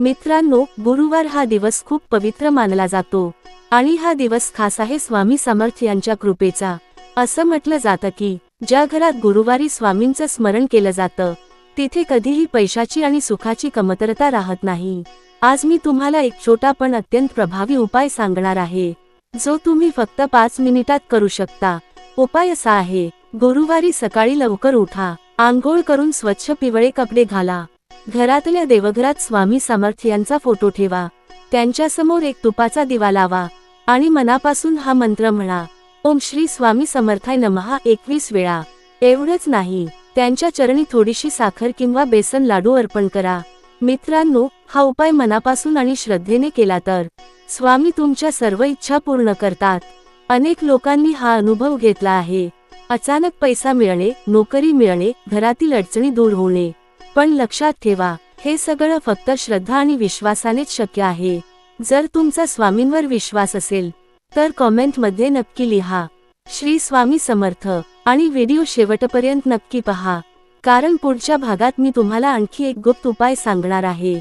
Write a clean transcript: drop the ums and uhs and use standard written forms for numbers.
मित्रांनो, गुरुवार हा दिवस खूप पवित्र मानला जातो आणि हा दिवस खास आहे स्वामी समर्थ यांच्या कृपेचा। असं म्हटलं जातं की ज्या घरात गुरुवारी स्वामींचं स्मरण केलं जातं तिथे कधीही पैशाची आणि सुखाची कमतरता राहत नाही। आज मी तुम्हाला एक छोटा पण अत्यंत प्रभावी उपाय सांगणार आहे जो तुम्ही फक्त 5 मिनिटात करू शकता। उपाय असा आहे, गुरुवारी सकाळी लवकर उठा, आंघोळ करून स्वच्छ पिवळे कपडे घाला, घरातल्या देवघरात स्वामी समर्थ यांचा फोटो ठेवा, त्यांच्यासमोर एक तुपाचा दिवा लावा आणि मनापासून हा मंत्र म्हणा, ओम श्री स्वामी समर्थाय नमः 21 वेळा। एवढंच नाही, त्यांच्या चरणी थोडीशी साखर किंवा बेसन लाडू अर्पण करा। मित्रांनो, हा उपाय मनापासून आणि श्रद्धेने केला तर स्वामी तुमच्या सर्व इच्छा पूर्ण करतात। अनेक लोकांनी हा अनुभव घेतला आहे, अचानक पैसा मिळणे, नोकरी मिळणे, घरातील अडचणी दूर होणे। पण लक्षात ठेवा, हे सगळं फक्त श्रद्धा आणि विश्वासानेच शक्य आहे। जर तुमचा स्वामींवर विश्वास असेल तर कमेंटमध्ये नक्की लिहा श्री स्वामी समर्थ आणि व्हिडिओ शेवटपर्यंत नक्की पहा, कारण पुढच्या भागात मी तुम्हाला आणखी एक गुप्त उपाय सांगणार आहे।